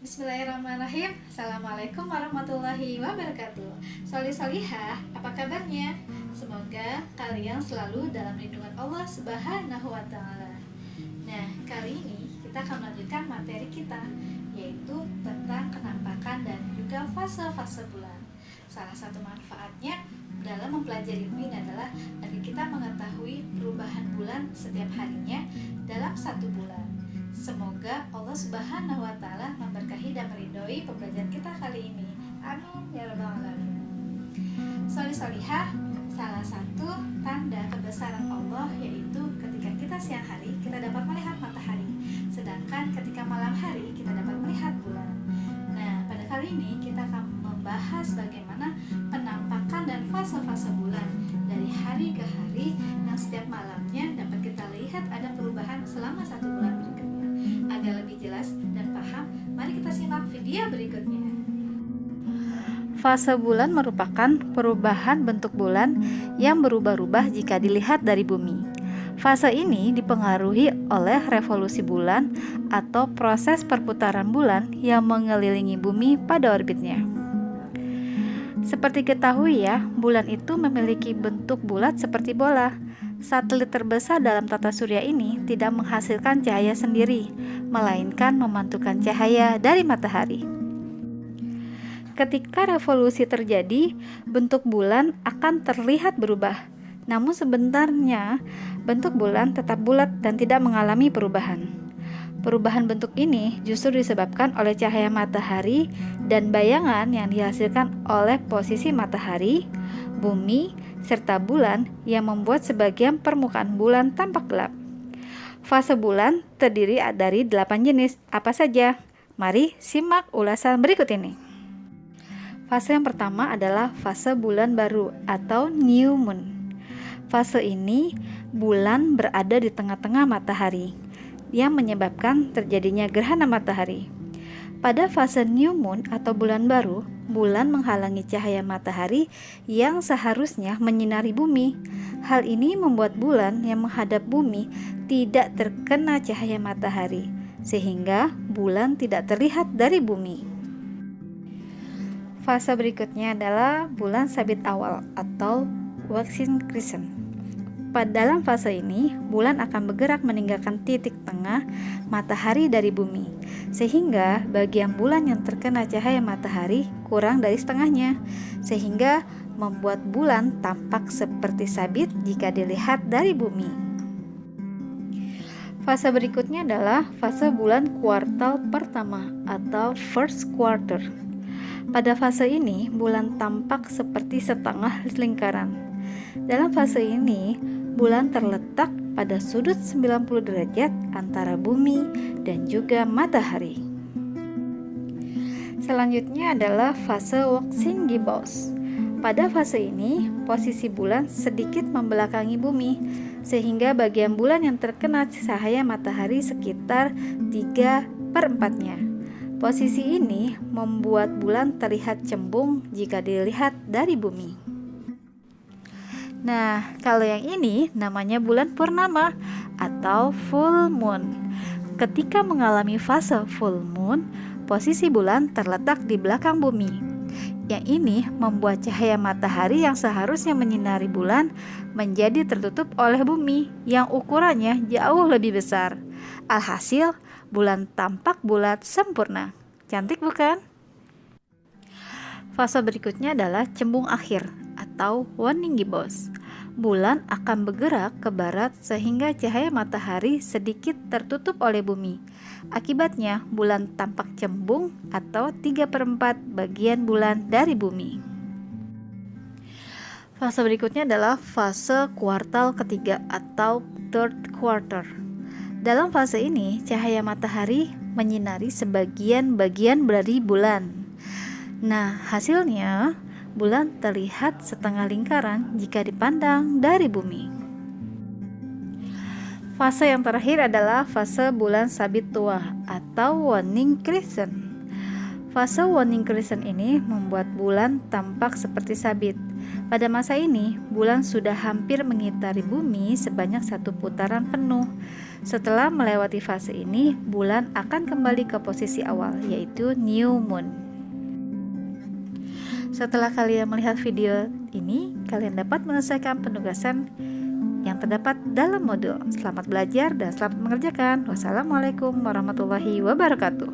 Bismillahirrahmanirrahim. Assalamualaikum warahmatullahi wabarakatuh. Solihah, apa kabarnya? Semoga kalian selalu dalam lindungan Allah Subhanahu wa Ta'ala. Nah, kali ini kita akan melanjutkan materi kita, yaitu tentang kenampakan dan juga fase-fase bulan. Salah satu manfaatnya dalam mempelajari ini adalah agar kita mengetahui perubahan bulan setiap harinya dalam satu bulan. Semoga Allah Subhanahu wa Ta'ala memberkahi dan meridhoi pembelajaran kita kali ini. Amin ya rabbal alamin. Solihah, salah satu tanda kebesaran Allah yaitu ketika kita siang hari kita dapat melihat matahari, sedangkan ketika malam hari kita dapat melihat bulan. Nah, pada kali ini kita akan membahas bagaimana penampakan dan fase-fase bulan dari hari ke hari yang setiap malamnya dapat kita lihat ada perubahan selama satu bulan berikutnya. Agar lebih jelas dan paham, mari kita simak video berikutnya. Fase bulan merupakan perubahan bentuk bulan yang berubah-ubah jika dilihat dari bumi. Fase ini dipengaruhi oleh revolusi bulan atau proses perputaran bulan yang mengelilingi bumi pada orbitnya. Seperti ketahui ya, bulan itu memiliki bentuk bulat seperti bola. Satelit terbesar dalam tata surya ini tidak menghasilkan cahaya sendiri, melainkan memantulkan cahaya dari matahari. Ketika revolusi terjadi, bentuk bulan akan terlihat berubah. Namun sebenarnya, bentuk bulan tetap bulat dan tidak mengalami perubahan. Perubahan bentuk ini justru disebabkan oleh cahaya matahari dan bayangan yang dihasilkan oleh posisi matahari, bumi, serta bulan yang membuat sebagian permukaan bulan tampak gelap. Fase bulan terdiri dari 8 jenis. Apa saja? Mari simak ulasan berikut ini. Fase yang pertama adalah fase bulan baru atau new moon. Fase ini bulan berada di tengah-tengah matahari yang menyebabkan terjadinya gerhana matahari. Pada fase new moon atau bulan baru, bulan menghalangi cahaya matahari yang seharusnya menyinari bumi. Hal ini membuat bulan yang menghadap bumi tidak terkena cahaya matahari, sehingga bulan tidak terlihat dari bumi. Fase berikutnya adalah bulan sabit awal atau waxing crescent. Dalam fase ini, bulan akan bergerak meninggalkan titik tengah matahari dari bumi, sehingga bagian bulan yang terkena cahaya matahari kurang dari setengahnya, sehingga membuat bulan tampak seperti sabit jika dilihat dari bumi. Fase berikutnya adalah fase bulan kuartal pertama atau first quarter. Pada fase ini, bulan tampak seperti setengah lingkaran. Dalam fase ini, bulan terletak pada sudut 90 derajat antara bumi dan juga matahari. Selanjutnya adalah fase waxing gibbous. Pada fase ini, posisi bulan sedikit membelakangi bumi, sehingga bagian bulan yang terkena cahaya matahari sekitar 3/4-nya. Posisi ini membuat bulan terlihat cembung jika dilihat dari bumi. Nah, kalau yang ini namanya bulan purnama atau full moon. Ketika mengalami fase full moon, posisi bulan terletak di belakang bumi. Yang ini membuat cahaya matahari yang seharusnya menyinari bulan menjadi tertutup oleh bumi yang ukurannya jauh lebih besar. Alhasil, bulan tampak bulat sempurna. Cantik bukan? Fase berikutnya adalah cembung akhir atau waning gibbous. Bulan akan bergerak ke barat sehingga cahaya matahari sedikit tertutup oleh bumi. Akibatnya, bulan tampak cembung atau 3/4 bagian bulan dari bumi. Fase berikutnya adalah fase kuartal ketiga atau third quarter. Dalam fase ini, cahaya matahari menyinari sebagian-bagian dari bulan. Nah, hasilnya bulan terlihat setengah lingkaran jika dipandang dari bumi. Fase yang terakhir adalah fase bulan sabit tua atau waning crescent. Fase waning crescent ini membuat bulan tampak seperti sabit. Pada masa ini, bulan sudah hampir mengitari bumi sebanyak 1 putaran penuh. Setelah melewati fase ini, bulan akan kembali ke posisi awal, yaitu new moon. Setelah kalian melihat video ini, kalian dapat menyelesaikan penugasan yang terdapat dalam modul. Selamat belajar dan selamat mengerjakan. Wassalamualaikum warahmatullahi wabarakatuh.